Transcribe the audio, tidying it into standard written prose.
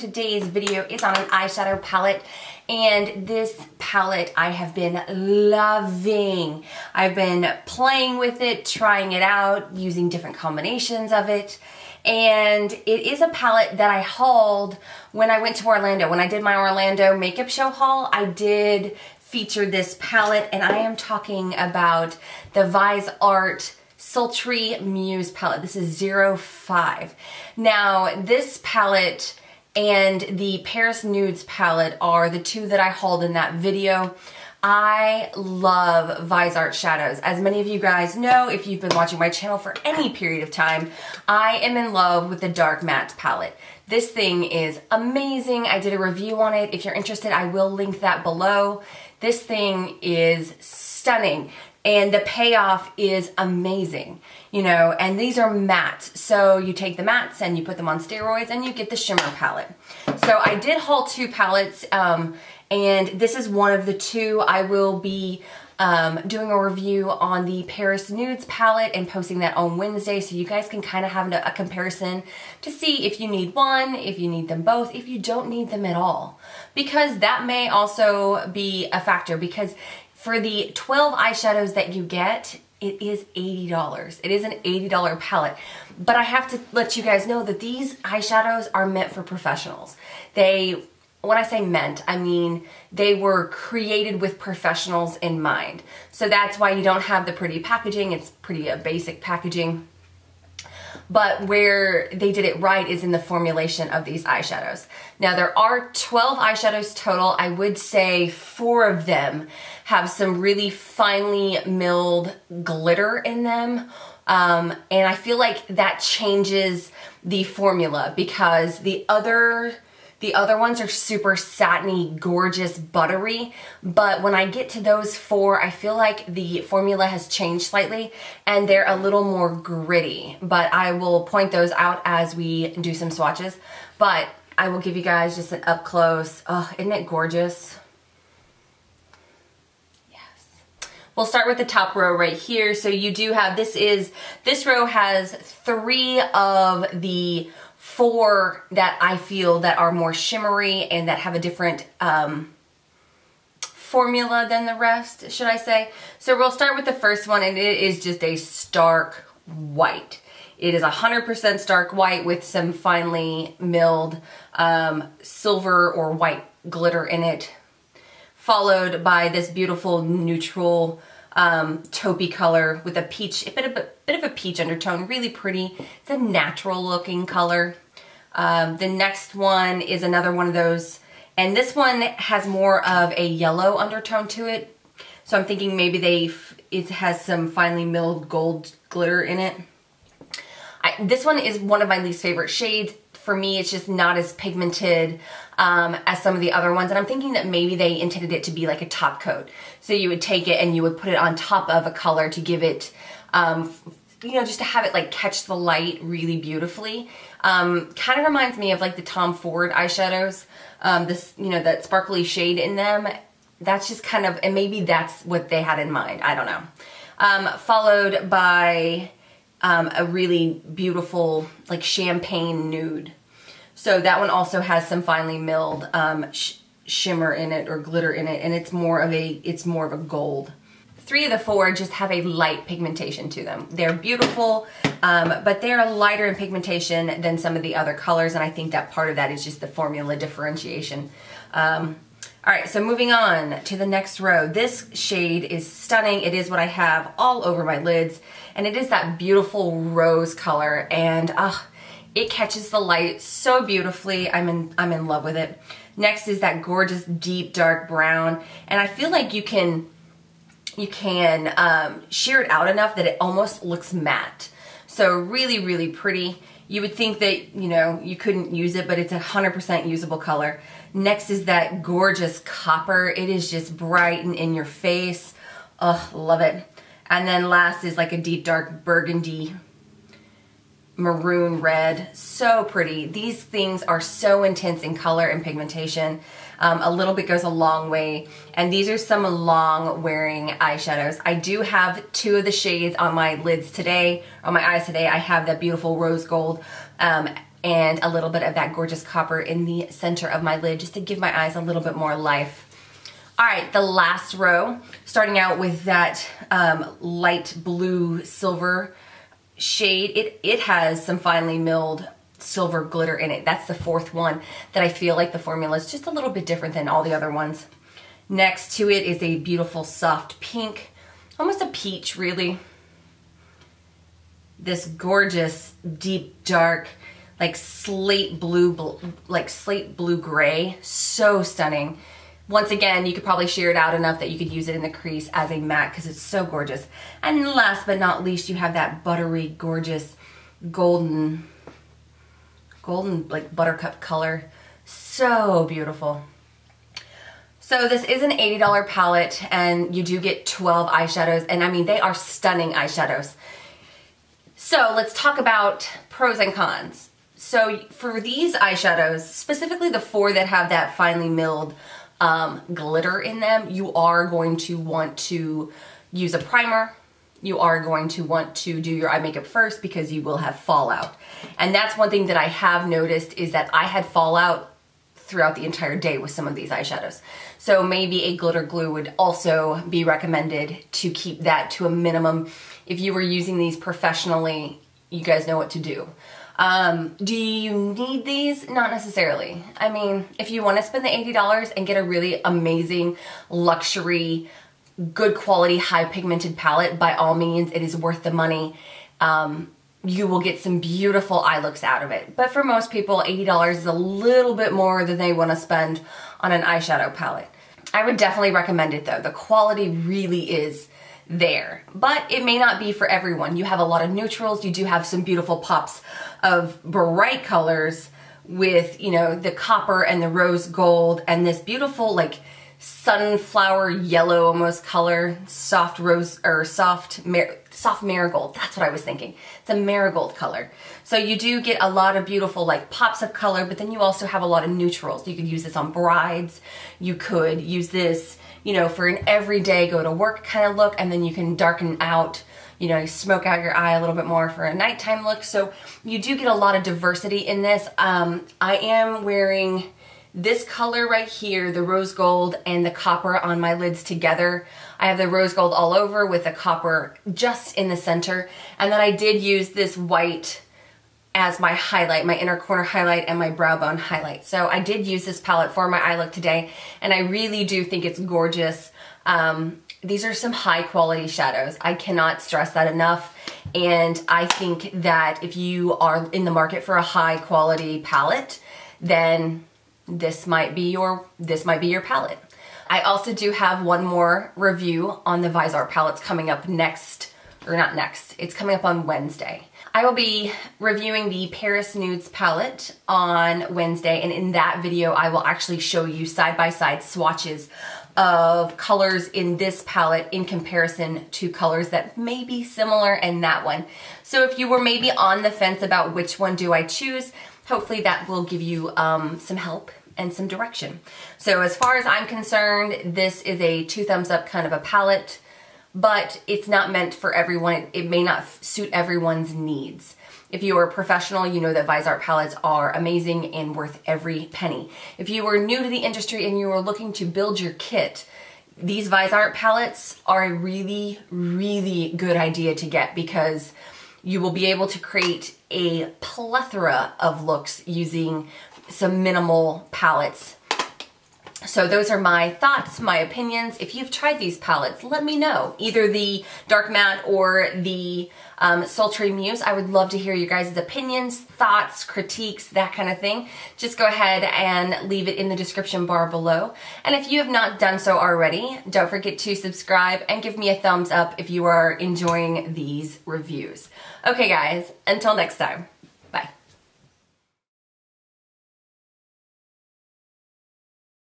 today's video is on an eyeshadow palette, and this palette I have been loving. I've been playing with it, trying it out, using different combinations of it, and it is a palette that I hauled when I went to Orlando. When I did my Orlando makeup show haul, I did feature this palette, and I am talking about the Viseart Sultry Muse Palette. This is 05. Now, this palette and the Paris Nudes palette are the two that I hauled in that video. I love Viseart shadows. As many of you guys know, if you've been watching my channel for any period of time, I am in love with the Dark Matte palette. This thing is amazing. I did a review on it. If you're interested, I will link that below. This thing is stunning. And the payoff is amazing, you know, and these are mattes. So you take the mattes and you put them on steroids and you get the shimmer palette. So I did haul two palettes, and this is one of the two. I will be doing a review on the Paris Nudes palette and posting that on Wednesday, so you guys can kind of have a comparison to see if you need one, if you need them both, if you don't need them at all. Because that may also be a factor, because for the 12 eyeshadows that you get, it is $80. It is an $80 palette. But I have to let you guys know that these eyeshadows are meant for professionals. When I say meant, I mean they were created with professionals in mind. So that's why you don't have the pretty packaging. It's pretty basic packaging. But where they did it right is in the formulation of these eyeshadows. Now, there are 12 eyeshadows total. I would say 4 of them have some really finely milled glitter in them. And I feel like that changes the formula, because the other ones are super satiny, gorgeous, buttery, but when I get to those 4, I feel like the formula has changed slightly and they're a little more gritty, but I will point those out as we do some swatches. But I will give you guys just an up close. Oh, isn't it gorgeous? Yes. We'll start with the top row right here. So you do have, this row has 3 of the 4 that I feel that are more shimmery and that have a different formula than the rest, should I say. So we'll start with the first one, and it is just a stark white. It is 100% stark white with some finely milled silver or white glitter in it, followed by this beautiful neutral taupey color with a peach, a bit of a peach undertone, really pretty. It's a natural looking color. The next one is another one of those, and this one has more of a yellow undertone to it. So I'm thinking maybe it has some finely milled gold glitter in it. This one is one of my least favorite shades. For me, it's just not as pigmented as some of the other ones. And I'm thinking that maybe they intended it to be like a top coat. So you would take it and you would put it on top of a color to give it, you know, just to have it like catch the light really beautifully. Kind of reminds me of like the Tom Ford eyeshadows. This, you know, that sparkly shade in them. That's just kind of, and maybe that's what they had in mind. I don't know. Followed by a really beautiful like champagne nude. So that one also has some finely milled shimmer in it or glitter in it, and it's more of a gold. 3 of the 4 just have a light pigmentation to them. They're beautiful, but they're lighter in pigmentation than some of the other colors, and I think that part of that is just the formula differentiation. All right, so moving on to the next row. This shade is stunning. It is what I have all over my lids, and it is that beautiful rose color, and it catches the light so beautifully. I'm in love with it. Next is that gorgeous deep dark brown, and I feel like you can sheer it out enough that it almost looks matte. So really, really pretty. You would think that, you know, you couldn't use it, but it's 100% usable color. Next is that gorgeous copper. It is just bright and in your face. Oh, love it. And then last is like a deep dark burgundy maroon red. So pretty. These things are so intense in color and pigmentation. A little bit goes a long way, and these are some long wearing eyeshadows. I do have 2 of the shades on my lids today, on my eyes today. I have that beautiful rose gold, and a little bit of that gorgeous copper in the center of my lid just to give my eyes a little bit more life. All right, the last row, starting out with that light blue silver shade. It has some finely milled silver glitter in it. That's the fourth one that I feel like the formula is just a little bit different than all the other ones. Next to it is a beautiful soft pink, almost a peach really. This gorgeous deep dark like slate blue gray, so stunning. Once again, you could probably sheer it out enough that you could use it in the crease as a matte because it's so gorgeous. And last but not least, you have that buttery, gorgeous, golden like buttercup color. So beautiful. So this is an $80 palette and you do get 12 eyeshadows, and I mean, they are stunning eyeshadows. So let's talk about pros and cons. So for these eyeshadows, specifically the 4 that have that finely milled glitter in them, you are going to want to use a primer. You are going to want to do your eye makeup first because you will have fallout. And that's one thing that I have noticed is that I had fallout throughout the entire day with some of these eyeshadows. So maybe a glitter glue would also be recommended to keep that to a minimum. If you were using these professionally, you guys know what to do. Do you need these? Not necessarily. I mean, if you want to spend the $80 and get a really amazing luxury, good quality, high pigmented palette, by all means, it is worth the money. You will get some beautiful eye looks out of it. But for most people, $80 is a little bit more than they want to spend on an eyeshadow palette. I would definitely recommend it though. The quality really is there, but it may not be for everyone. You have a lot of neutrals. You do have some beautiful pops of bright colors with, you know, the copper and the rose gold and this beautiful like sunflower yellow almost color, soft rose or soft marigold. That's what I was thinking. It's a marigold color. So you do get a lot of beautiful like pops of color, but then you also have a lot of neutrals. You could use this on brides. You could use this, you know, for an everyday go to work kind of look, and then you can darken out, you know, smoke out your eye a little bit more for a nighttime look. So you do get a lot of diversity in this. I am wearing this color right here, the rose gold and the copper on my lids together. I have the rose gold all over with the copper just in the center. And then I did use this white as my highlight, my inner corner highlight and my brow bone highlight. So I did use this palette for my eye look today, and I really do think it's gorgeous. These are some high quality shadows. I cannot stress that enough. And I think that if you are in the market for a high quality palette, then this might be your palette. I also do have one more review on the Viseart palettes coming up next, or not next, it's coming up on Wednesday. I will be reviewing the Paris Nudes palette on Wednesday, and in that video I will actually show you side-by-side swatches of colors in this palette in comparison to colors that may be similar in that one. So if you were maybe on the fence about which one do I choose, hopefully that will give you some help and some direction. So as far as I'm concerned, this is a 2 thumbs up kind of a palette, but it's not meant for everyone. It may not suit everyone's needs. If you are a professional, you know that Viseart palettes are amazing and worth every penny. If you are new to the industry and you are looking to build your kit, these Viseart palettes are a really, really good idea to get because you will be able to create a plethora of looks using some minimal palettes. So those are my thoughts, my opinions. If you've tried these palettes, let me know. Either the Dark Matte or the Sultry Muse. I would love to hear your guys' opinions, thoughts, critiques, that kind of thing. Just go ahead and leave it in the description bar below. And if you have not done so already, don't forget to subscribe and give me a thumbs up if you are enjoying these reviews. Okay guys, until next time.